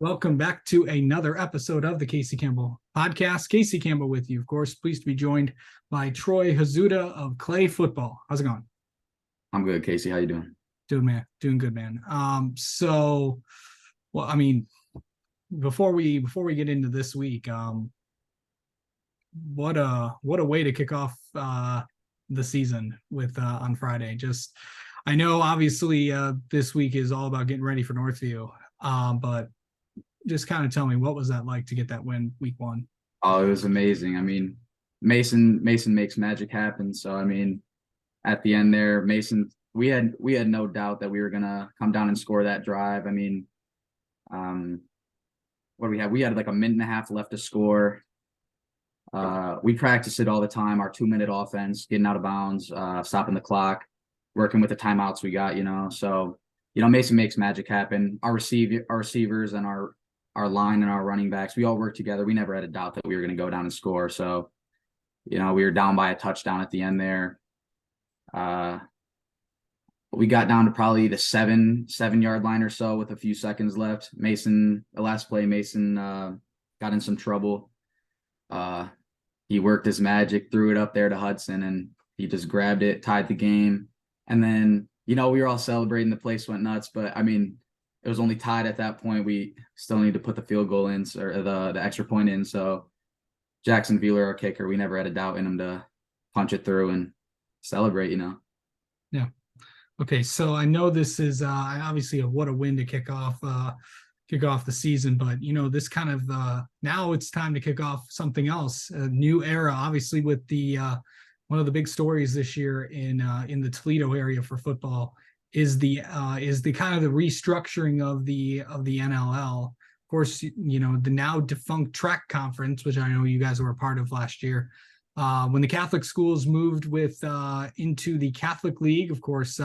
Welcome back to another episode of the Casey Campbell podcast. Casey Campbell with you, of course. Pleased to be joined by Troy Hazuda of Clay Football. How's it going? I'm good, Casey. How you doing? Doing good, man. Well, I mean, before we get into this week, what a way to kick off the season with on Friday. Just I know obviously this week is all about getting ready for Northview, but just kind of tell me, what was that like to get that win week one? Oh, it was amazing. Mason makes magic happen. So at the end there, Mason, we had no doubt that we were gonna come down and score that drive. Um, what do we have? We had like a minute and a half left to score. We practice it all the time. Our 2-minute offense, getting out of bounds, stopping the clock, working with the timeouts we got. Mason makes magic happen. Our receivers, and our line and our running backs, we all worked together. We never had a doubt that we were going to go down and score. So, we were down by a touchdown at the end there. We got down to probably the seven-yard line or so with a few seconds left. The last play, Mason got in some trouble. He worked his magic, threw it up there to Hudson, and he just grabbed it, tied the game. And then, we were all celebrating. The place went nuts, but it was only tied at that point. We still need to put the field goal in, or the extra point in. So Jackson Wheeler, our kicker, we never had a doubt in him to punch it through and celebrate. Yeah. Okay, so I know this is obviously what a win to kick off the season, but this kind of now it's time to kick off something else, a new era, obviously, with the one of the big stories this year in the Toledo area for football is the kind of the restructuring of the NLL. Of course, the now defunct track conference, which I know you guys were a part of last year. When the Catholic schools moved into the Catholic League, of course,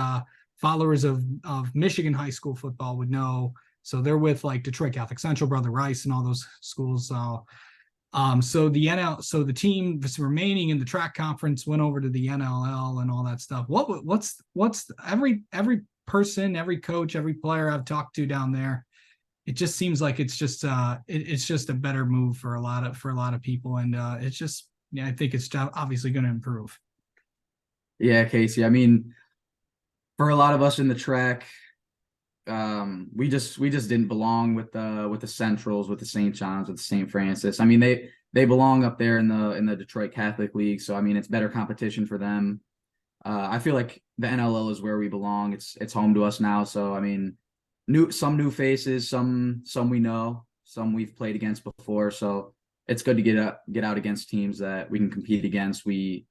followers of Michigan high school football would know. So they're with like Detroit Catholic Central, Brother Rice, and all those schools. So the team that's remaining in the track conference went over to the NLL and all that stuff. What's every person, every coach, every player I've talked to down there, it just seems like it's just a better move for a lot of people, and it's just, I think it's obviously going to improve. Yeah, Casey. For a lot of us in the track, we just didn't belong with the Centrals, with the St. John's, with the St. Francis. They belong up there in the Detroit Catholic League. So it's better competition for them. I feel like the NLL is where we belong. It's home to us now. So some new faces, some we know, some we've played against before. So it's good to get out against teams that we can compete against. We're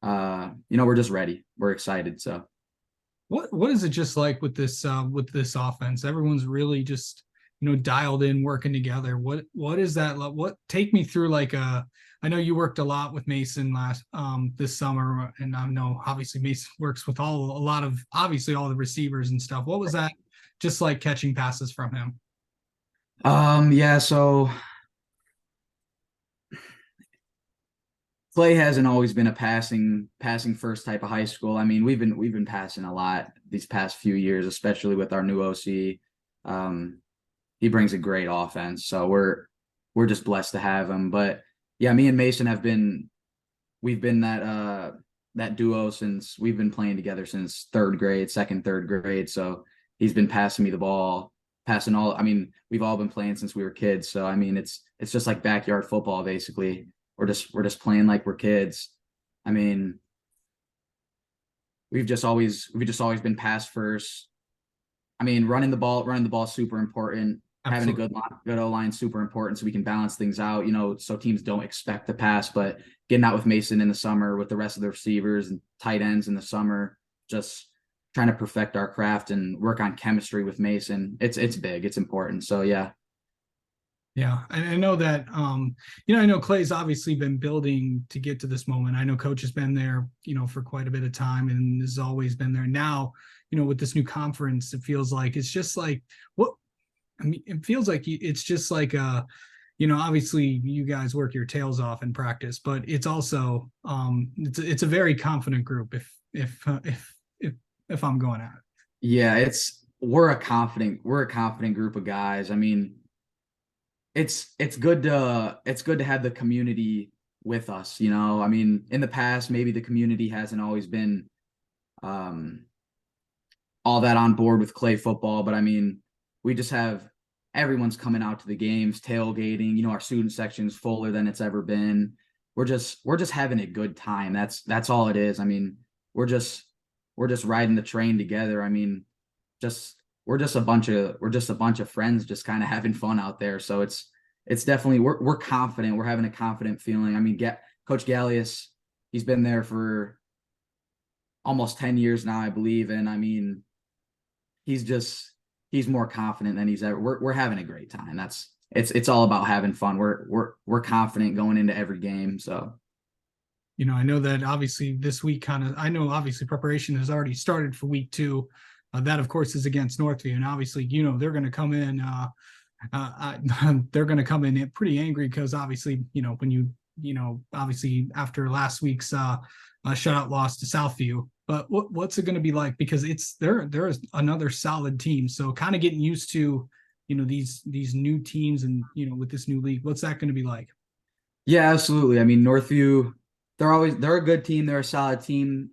just ready. We're excited. So. What is it just like with this offense? Everyone's really just dialed in, working together. What is that? What take me through I know you worked a lot with Mason this summer, and I know obviously Mason works with a lot of obviously all the receivers and stuff. What was that just like catching passes from him? Yeah, so Clay hasn't always been a passing first type of high school. We've been passing a lot these past few years, especially with our new OC. He brings a great offense, so we're just blessed to have him. But yeah, me and Mason we've been that duo since we've been playing together since third grade. So he's been passing me the ball, passing all. We've all been playing since we were kids. So it's just like backyard football basically. We're just playing like we're kids. We've just always been pass first. Running the ball super important. Absolutely. Having a good O-line super important, so we can balance things out. So teams don't expect to pass, but getting out with Mason in the summer, with the rest of the receivers and tight ends in the summer, just trying to perfect our craft and work on chemistry with Mason. It's big. It's important. So yeah. Yeah, and I know that I know Clay's obviously been building to get to this moment. I know Coach has been there, for quite a bit of time, and has always been there. Now, with this new conference, it feels like it's just like it feels like it's just like obviously you guys work your tails off in practice, but it's also it's a very confident group if I'm going at it. Yeah, we're a confident group of guys. it's good to have the community with us, you know. I mean, in the past, maybe the community hasn't always been um all that on board with clay football, but I mean, we just have everyone's coming out to the games, tailgating, you know, our student section's fuller than it's ever been. We're just having a good time. That's all it is. I mean, we're just we're just riding the train together. I mean, just we're just a bunch of friends just kind of having fun out there. So it's definitely we're confident. We're having a confident feeling. I mean, get Coach Gallius, he's been there for almost 10 years now, I believe. And I mean, he's just he's more confident than he's ever. We're having a great time. It's all about having fun. We're confident going into every game. So I know that obviously this week I know obviously preparation has already started for week 2. That of course is against Northview, and obviously they're going to come in. They're going to come in pretty angry because obviously when obviously after last week's shutout loss to Southview. But what's it going to be like? Because there is another solid team. So kind of getting used to these new teams and with this new league. What's that going to be like? yeah, absolutely. I mean, Northview, they're a good team. They're a solid team.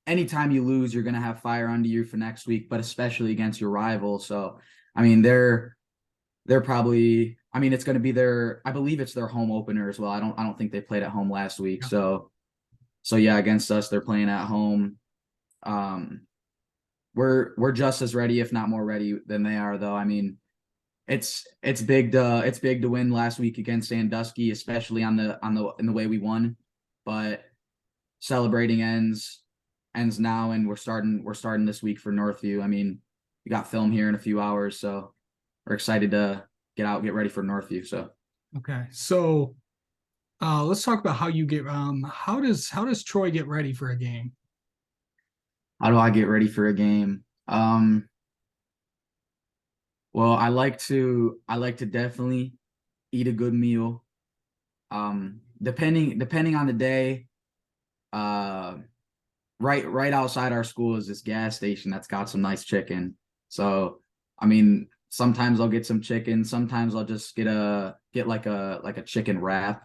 Anytime you lose, you're gonna have fire under you for next week, but especially against your rival. So I mean, they're probably I mean, it's gonna be their I believe it's their home opener as well. I don't think they played at home last week. Yeah. So yeah, against us, they're playing at home. Um, we're just as ready, if not more ready than they are, though. I mean, it's big to win last week against Sandusky, especially in the way we won. But celebrating ends now, and we're starting this week for Northview. I mean, we got film here in a few hours, so we're excited to get ready for Northview. So Okay. So let's talk about how you get how does Troy get ready for a game? how do I get ready for a game? Well, I like to definitely eat a good meal. Depending on the day, uh, right outside our school is this gas station that's got some nice chicken. So, I mean, sometimes I'll get some chicken. Sometimes I'll just get like a chicken wrap.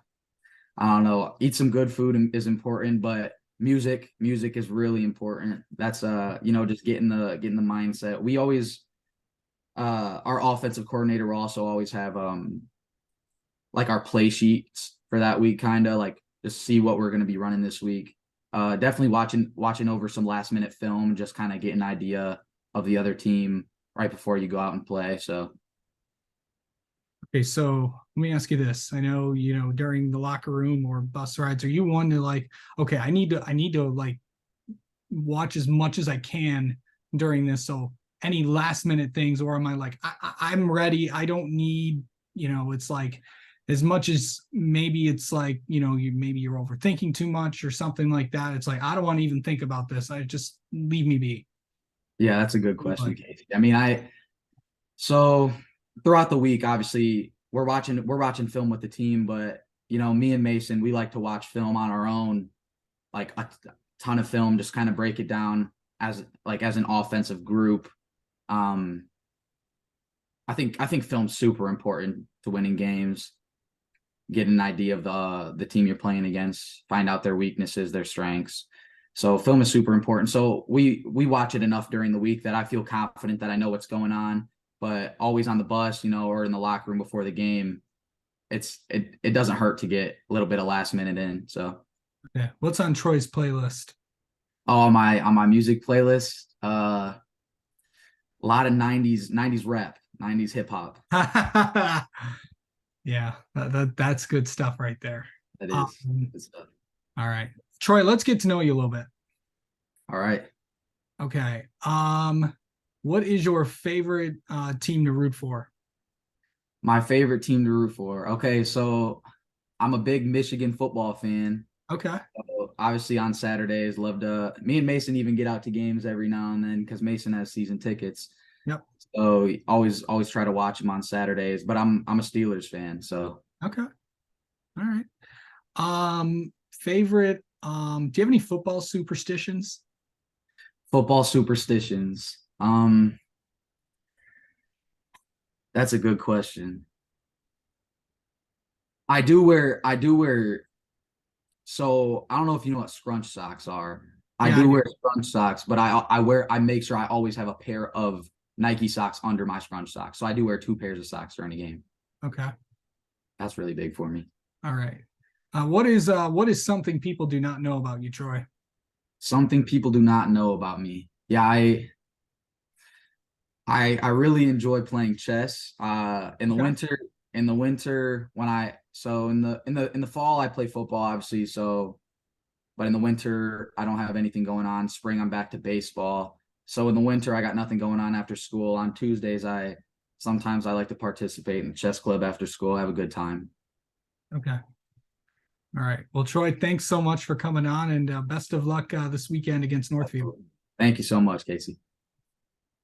I don't know. Eat some good food is important, but music is really important. That's just getting the mindset. We always our offensive coordinator will also always have like our play sheets for that week, kind of like just see what we're going to be running this week. Definitely watching over some last minute film, just kind of get an idea of the other team right before you go out and play. So Okay, so let me ask you this. I know, during the locker room or bus rides, are you one to like, okay, I need to like watch as much as I can during this. So any last minute things, or am I like, I'm ready. I don't need, it's like as much as maybe it's like, maybe you're overthinking too much or something like that. It's like, I don't want to even think about this. I just leave me be. yeah, that's a good question, Like, Casey. I mean, so throughout the week, obviously we're watching film with the team, but me and Mason, we like to watch film on our own, like a ton of film, just kind of break it down as an offensive group. Um, I think film's super important to winning games. Get an idea of the team you're playing against, find out their weaknesses, their strengths. So film is super important. So we watch it enough during the week that I feel confident that I know what's going on. But always on the bus, or in the locker room before the game, it doesn't hurt to get a little bit of last minute in. So yeah, what's on Troy's playlist? on my music playlist, a lot of '90s rap, '90s hip hop. Yeah, that's good stuff right there. That is Um, good stuff. all right, Troy, let's get to know you a little bit. All right. Okay. What is your favorite team to root for? My favorite team to root for. Okay, so I'm a big Michigan football fan. Okay. So obviously on Saturdays, love to me and Mason even get out to games every now and then because Mason has season tickets. Yep. So always try to watch him on Saturdays. But I'm a Steelers fan, so Okay. All right. Favorite. Do you have any football superstitions? football superstitions. That's a good question. I do wear. So I don't know if you know what scrunch socks are. I Yeah, I do do. wear scrunch socks, but I make sure I always have a pair of Nike socks under my scrunch socks. So I do wear two pairs of socks during a game. Okay. That's really big for me. All right. What is something people do not know about you, Troy? Something people do not know about me. Yeah, I really enjoy playing chess. Okay. In the winter when I so in the fall I play football obviously. So but in the winter I don't have anything going on. Spring I'm back to baseball. So in the winter I got nothing going on after school. On Tuesdays I sometimes I like to participate in the chess club after school. Have a good time. Okay. All right. Well, Troy, thanks so much for coming on, and best of luck this weekend against Northview. Thank you so much, Casey.